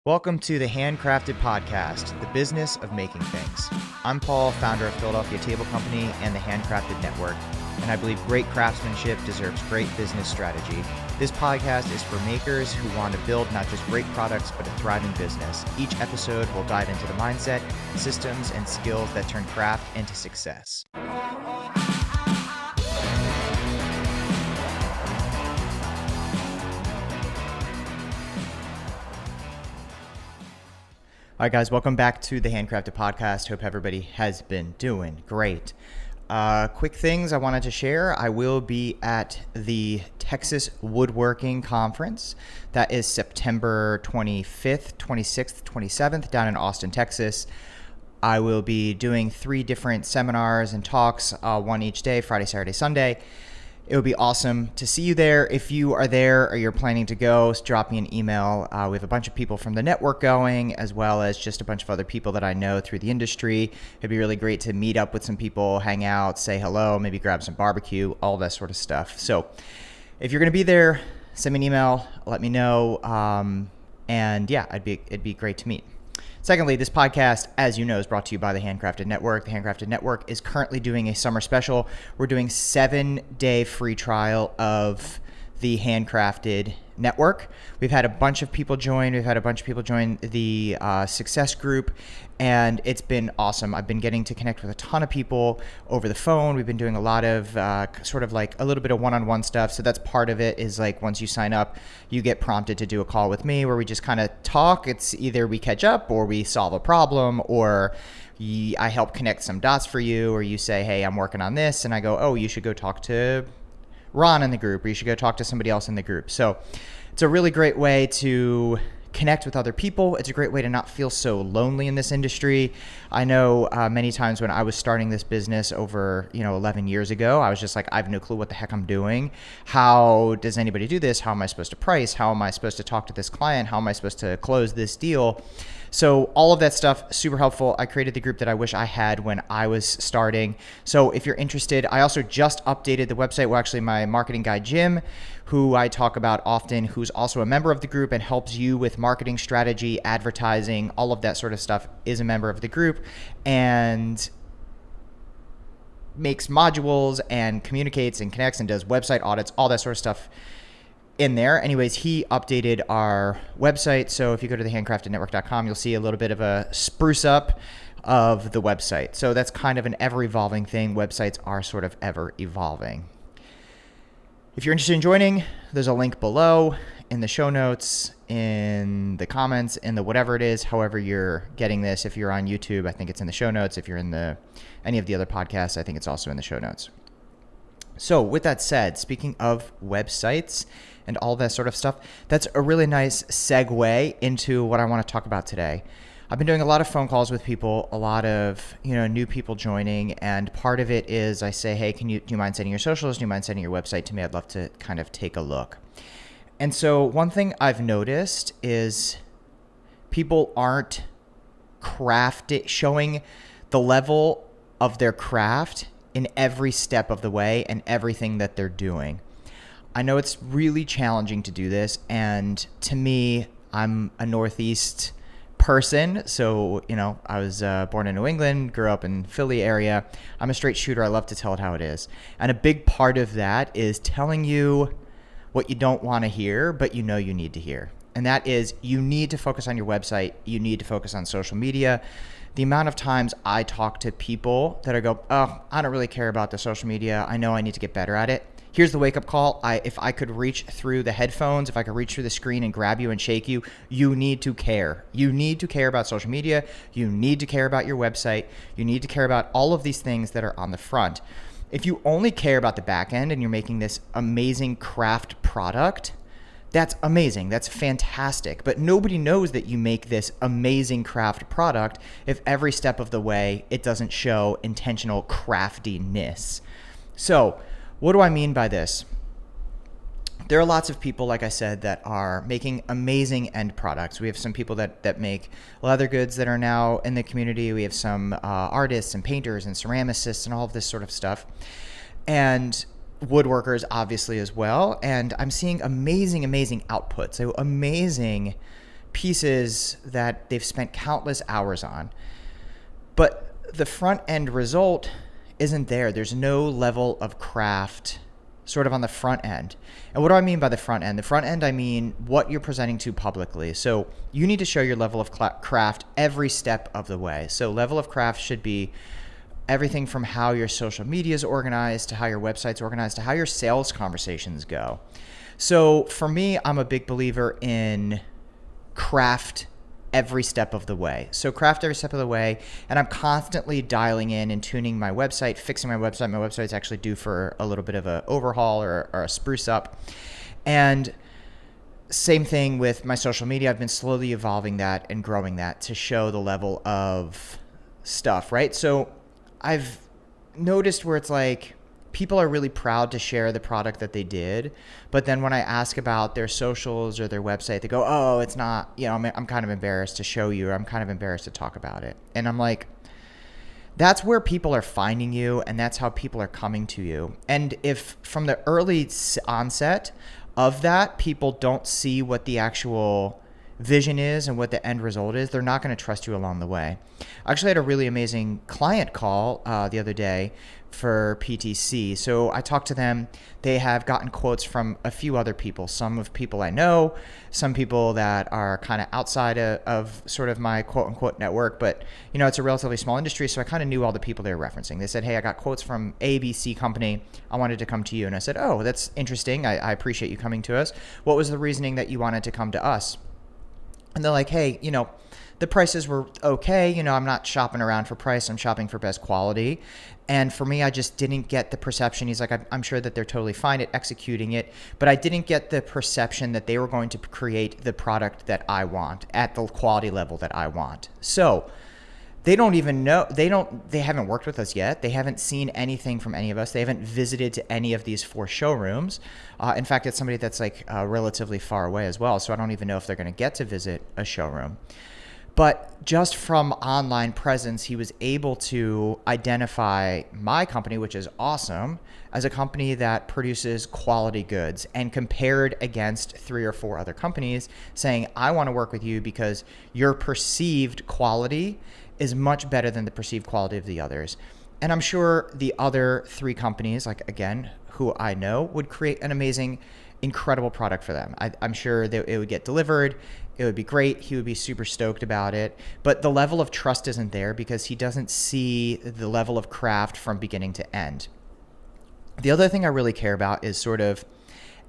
Welcome to the Handcrafted Podcast, the business of making things. I'm Paul, founder of Philadelphia Table Company and the Handcrafted Network, and I believe great craftsmanship deserves great business strategy. This podcast is for makers who want to build not just great products, but a thriving business. Each episode will dive into the mindset, systems, and skills that turn craft into success. All right, guys, welcome back to the Handcrafted Podcast. Hope everybody has been doing great. Quick things I wanted to share. I will be at the Texas Woodworking Conference. That is September 25th, 26th, 27th down in Austin, Texas. I will be doing 3 different seminars and talks, one each day, Friday, Saturday, Sunday. It would be awesome to see you there. If you are there or you're planning to go, drop me an email. We have a bunch of people from the network going, as well as just a bunch of other people that I know through the industry. It'd be really great to meet up with some people, hang out, say hello, maybe grab some barbecue, all that sort of stuff. So if you're going to be there, send me an email, let me know. And yeah, it'd be great to meet. Secondly, this podcast, as you know, is brought to you by the Handcrafted Network. The Handcrafted Network is currently doing a summer special. We're doing 7-day free trial of the Handcrafted Network. We've had a bunch of people join. We've had a bunch of people join the success group, and it's been awesome. I've been getting to connect with a ton of people over the phone. We've been doing a lot of sort of like a little bit of one-on-one stuff. So that's part of it, is like once you sign up, you get prompted to do a call with me where we just kind of talk. It's either we catch up or we solve a problem, or I help connect some dots for you, or you say, hey, I'm working on this. And I go, oh, you should go talk to Ron in the group, or you should go talk to somebody else in the group. So it's a really great way to connect with other people. It's a great way to not feel so lonely in this industry. I know many times when I was starting this business over 11 years ago, I was just like, I have no clue what the heck I'm doing. How does anybody do this? How am I supposed to price? How am I supposed to talk to this client? How am I supposed to close this deal? So all of that stuff, super helpful. I created the group that I wish I had when I was starting. So if you're interested, I also just updated the website. Well, actually, my marketing guy, Jim, who I talk about often, who's also a member of the group and helps you with marketing strategy, advertising, all of that sort of stuff, is a member of the group and makes modules and communicates and connects and does website audits, all that sort of stuff in there. Anyways, he updated our website. So if you go to thehandcraftednetwork.com, you'll see a little bit of a spruce up of the website. So that's kind of an ever-evolving thing. Websites are sort of ever-evolving. If you're interested in joining, there's a link below in the show notes, in the comments, in the whatever it is, however you're getting this. If you're on YouTube, I think it's in the show notes. If you're in any of the other podcasts, I think it's also in the show notes. So with that said, speaking of websites and all that sort of stuff, that's a really nice segue into what I want to talk about today. I've been doing a lot of phone calls with people, a lot of new people joining, and part of it is I say, hey, do you mind sending your socials? Do you mind sending your website to me? I'd love to kind of take a look. And so one thing I've noticed is people aren't showing the level of their craft in every step of the way and everything that they're doing. I know it's really challenging to do this, and to me, I'm a Northeast person, so I was born in New England, grew up in Philly area. I'm a straight shooter. I love to tell it how it is, and a big part of that is telling you what you don't want to hear, but you need to hear, and that is you need to focus on your website. You need to focus on social media. The amount of times I talk to people that I don't really care about the social media. I know I need to get better at it. Here's the wake-up call. If I could reach through the headphones, if I could reach through the screen and grab you and shake you, you need to care. You need to care about social media. You need to care about your website. You need to care about all of these things that are on the front. If you only care about the back end and you're making this amazing craft product, that's amazing. That's fantastic. But nobody knows that you make this amazing craft product if every step of the way it doesn't show intentional craftiness. So what do I mean by this? There are lots of people, like I said, that are making amazing end products. We have some people that make leather goods that are now in the community. We have some artists and painters and ceramicists and all of this sort of stuff. And woodworkers obviously as well. And I'm seeing amazing output. So amazing pieces that they've spent countless hours on. But the front end result isn't there. There's no level of craft sort of on the front end. And what do I mean by the front end? The front end, I mean what you're presenting to publicly. So you need to show your level of craft every step of the way. So level of craft should be everything from how your social media is organized, to how your website's organized, to how your sales conversations go. So for me, I'm a big believer in craft every step of the way. So craft every step of the way, and I'm constantly dialing in and tuning my website, fixing my website. My website's actually due for a little bit of an overhaul or a spruce up. And same thing with my social media. I've been slowly evolving that and growing that to show the level of stuff, right? So I've noticed where it's like people are really proud to share the product that they did, but then when I ask about their socials or their website, they go, oh, it's not, I'm kind of embarrassed to show you, or I'm kind of embarrassed to talk about it. And I'm like, that's where people are finding you, and that's how people are coming to you. And if from the early onset of that, people don't see what the actual vision is and what the end result is, they're not going to trust you along the way. I actually had a really amazing client call the other day for PTC. So I talked to them. They have gotten quotes from a few other people, some of people I know, some people that are kind of outside of sort of my quote unquote network, but it's a relatively small industry. So I kind of knew all the people they were referencing. They said, hey, I got quotes from ABC company. I wanted to come to you. And I said, oh, that's interesting. I appreciate you coming to us. What was the reasoning that you wanted to come to us? And they're like, hey, the prices were okay. I'm not shopping around for price. I'm shopping for best quality. And for me, I just didn't get the perception. He's like, I'm sure that they're totally fine at executing it, but I didn't get the perception that they were going to create the product that I want at the quality level that I want. So they don't even know, they haven't worked with us yet. They haven't seen anything from any of us. They haven't visited to any of these 4 showrooms. In fact, it's somebody that's like relatively far away as well. So I don't even know if they're going to get to visit a showroom. But just from online presence, he was able to identify my company, which is awesome, as a company that produces quality goods, and compared against 3 or 4 other companies, saying, I want to work with you because your perceived quality is much better than the perceived quality of the others. And I'm sure the other 3 companies, like again, who I know, would create an amazing, incredible product for them. I'm sure that it would get delivered. It would be great. He would be super stoked about it. But the level of trust isn't there because he doesn't see the level of craft from beginning to end. The other thing I really care about is sort of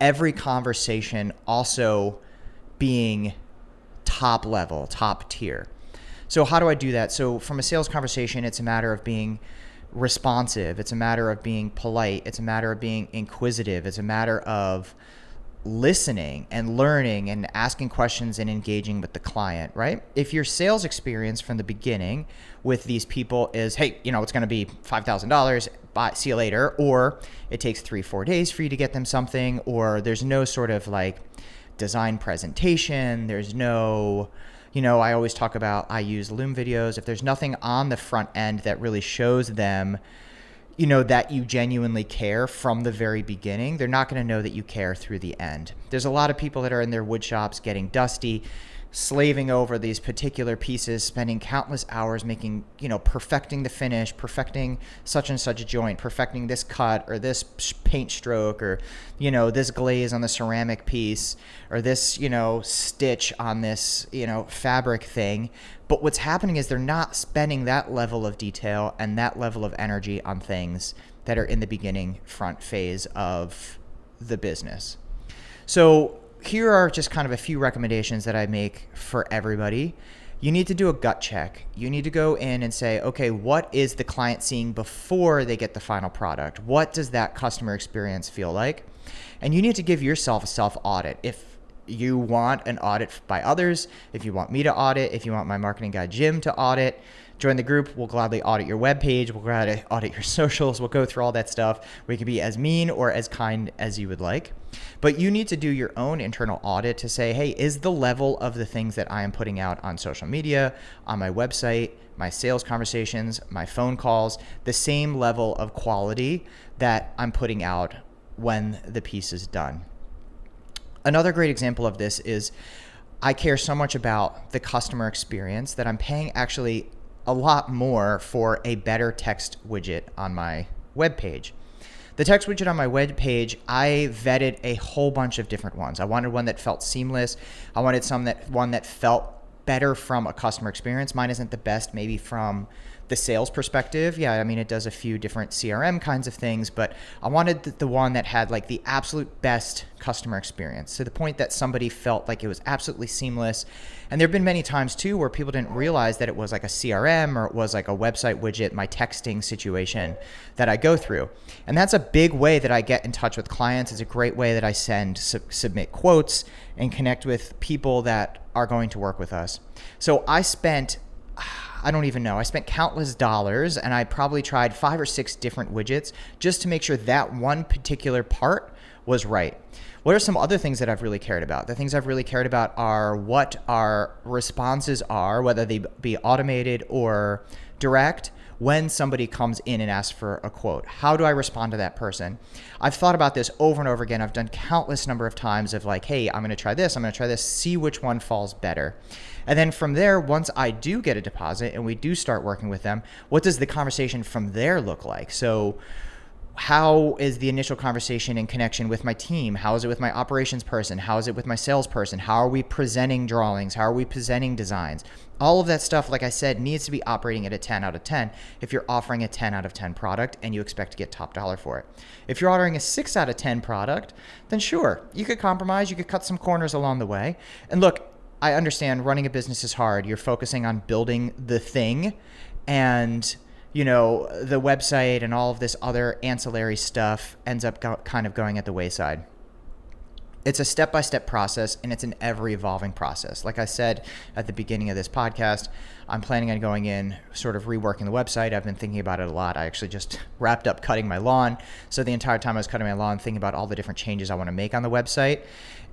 every conversation also being top level, top tier. So how do I do that? So from a sales conversation, it's a matter of being responsive. It's a matter of being polite. It's a matter of being inquisitive. It's a matter of listening and learning and asking questions and engaging with the client, right? If your sales experience from the beginning with these people is, hey, it's going to be $5,000, bye, see you later, or it takes 3-4 days for you to get them something, or there's no sort of like design presentation, there's no, I always talk about, I use Loom videos. If there's nothing on the front end that really shows them that you genuinely care from the very beginning, they're not going to know that you care through the end. There's a lot of people that are in their wood shops getting dusty, slaving over these particular pieces, spending countless hours making, perfecting the finish, perfecting such and such a joint, perfecting this cut or this paint stroke or, this glaze on the ceramic piece or this, stitch on this, fabric thing. But what's happening is they're not spending that level of detail and that level of energy on things that are in the beginning front phase of the business. So here are just kind of a few recommendations that I make for everybody. You need to do a gut check. You need to go in and say, okay, what is the client seeing before they get the final product? What does that customer experience feel like? And you need to give yourself a self-audit. If you want an audit by others, if you want me to audit, if you want my marketing guy Jim to audit, join the group. We'll gladly audit your webpage. We'll gladly audit your socials. We'll go through all that stuff. We can be as mean or as kind as you would like. But you need to do your own internal audit to say, hey, is the level of the things that I am putting out on social media, on my website, my sales conversations, my phone calls, the same level of quality that I'm putting out when the piece is done? Another great example of this is I care so much about the customer experience that I'm paying actually a lot more for a better text widget on my web page. The text widget on my web page, I vetted a whole bunch of different ones. I wanted one that felt seamless. I wanted one that felt better from a customer experience. Mine isn't the best maybe from the sales perspective. Yeah, I mean, it does a few different CRM kinds of things, but I wanted the one that had like the absolute best customer experience, to the point that somebody felt like it was absolutely seamless. And there have been many times too where people didn't realize that it was like a CRM or it was like a website widget, my texting situation that I go through. And that's a big way that I get in touch with clients. It's a great way that I submit quotes and connect with people that are going to work with us. So I spent countless dollars, and I probably tried 5 or 6 different widgets just to make sure that one particular part was right. What are some other things that I've really cared about? The things I've really cared about are what our responses are, whether they be automated or direct, when somebody comes in and asks for a quote. How do I respond to that person? I've thought about this over and over again. I've done countless number of times of like, hey, I'm going to try this, see which one falls better. And then from there, once I do get a deposit and we do start working with them, what does the conversation from there look like? So how is the initial conversation in connection with my team? How is it with my operations person? How is it with my salesperson? How are we presenting drawings? How are we presenting designs? All of that stuff, like I said, needs to be operating at a 10 out of 10 if you're offering a 10 out of 10 product and you expect to get top dollar for it. If you're ordering a 6 out of 10 product, then sure, you could compromise, you could cut some corners along the way. And look, I understand running a business is hard. You're focusing on building the thing, and the website and all of this other ancillary stuff ends up kind of going at the wayside. It's a step-by-step process, and it's an ever-evolving process. Like I said at the beginning of this podcast, I'm planning on going in, sort of reworking the website. I've been thinking about it a lot. I actually just wrapped up cutting my lawn. So the entire time I was cutting my lawn, thinking about all the different changes I want to make on the website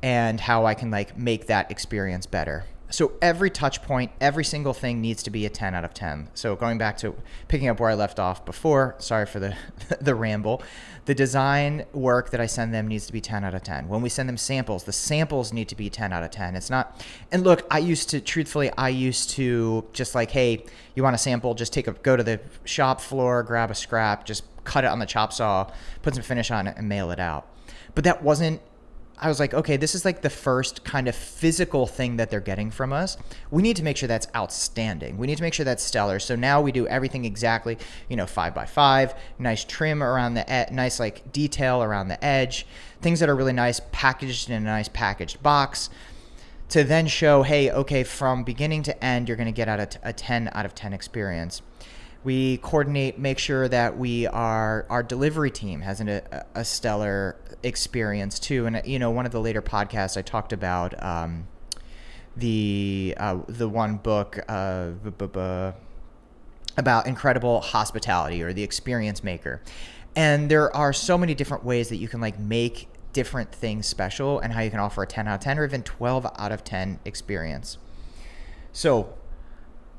and how I can make that experience better. So every touch point, every single thing needs to be a 10 out of 10. So going back to picking up where I left off before, sorry for the ramble, the design work that I send them needs to be 10 out of 10. When we send them samples, the samples need to be 10 out of 10. It's not, and look, I used to just like, hey, you want a sample, just go to the shop floor, grab a scrap, just cut it on the chop saw, put some finish on it and mail it out. But that wasn't, I was like, okay, this is like the first kind of physical thing that they're getting from us. We need to make sure that's outstanding. We need to make sure that's stellar. So now we do everything exactly, 5x5, nice trim around the nice like detail around the edge, things that are really nice, packaged in a nice packaged box, to then show, hey, okay, from beginning to end, you're going to get a 10 out of 10 experience. We coordinate, make sure that our delivery team has a stellar experience too. And one of the later podcasts I talked about the one book about incredible hospitality, or the experience maker. And there are so many different ways that you can make different things special, and how you can offer a 10 out of 10 or even 12 out of 10 experience. So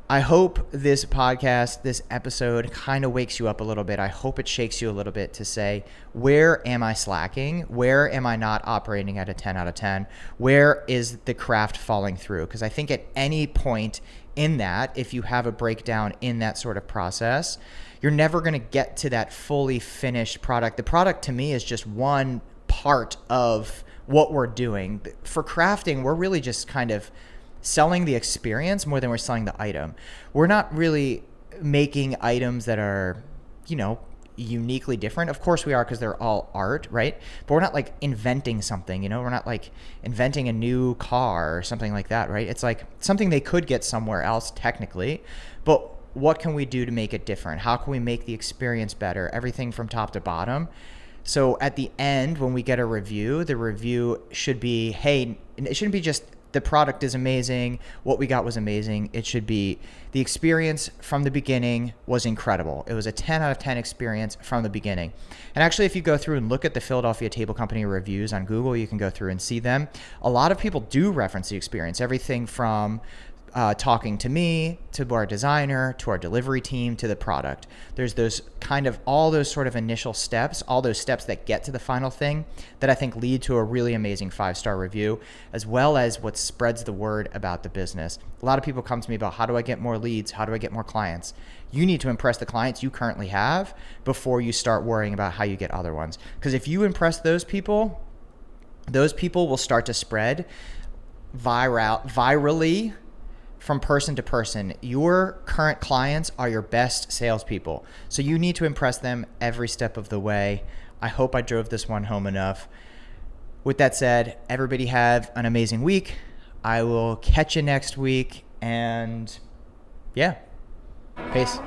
I hope this podcast, this episode kind of wakes you up a little bit. I hope it shakes you a little bit to say, where am I slacking? Where am I not operating at a 10 out of 10? Where is the craft falling through? Because I think at any point in that, if you have a breakdown in that sort of process, you're never going to get to that fully finished product. The product to me is just one part of what we're doing. For crafting, we're really just kind of selling the experience more than we're selling the item. We're not really making items that are, uniquely different. Of course we are, because they're all art, right? But we're not inventing something, we're not inventing a new car or something like that, right? It's something they could get somewhere else technically, but what can we do to make it different? How can we make the experience better? Everything from top to bottom. So at the end, when we get a review, the review should be, hey, it shouldn't be just the product is amazing, what we got was amazing. It should be the experience from the beginning was incredible. It was a 10 out of 10 experience from the beginning. And actually, if you go through and look at the Philadelphia Table Company reviews on Google, you can go through and see them. A lot of people do reference the experience, everything from talking to me, to our designer, to our delivery team, to the product. There's those kind of all those sort of initial steps, all those steps that get to the final thing that I think lead to a really amazing 5-star review, as well as what spreads the word about the business. A lot of people come to me about, how do I get more leads? How do I get more clients? You need to impress the clients you currently have before you start worrying about how you get other ones. Because if you impress those people will start to spread virally from person to person. Your current clients are your best salespeople. So you need to impress them every step of the way. I hope I drove this one home enough. With that said, everybody have an amazing week. I will catch you next week, and yeah, peace.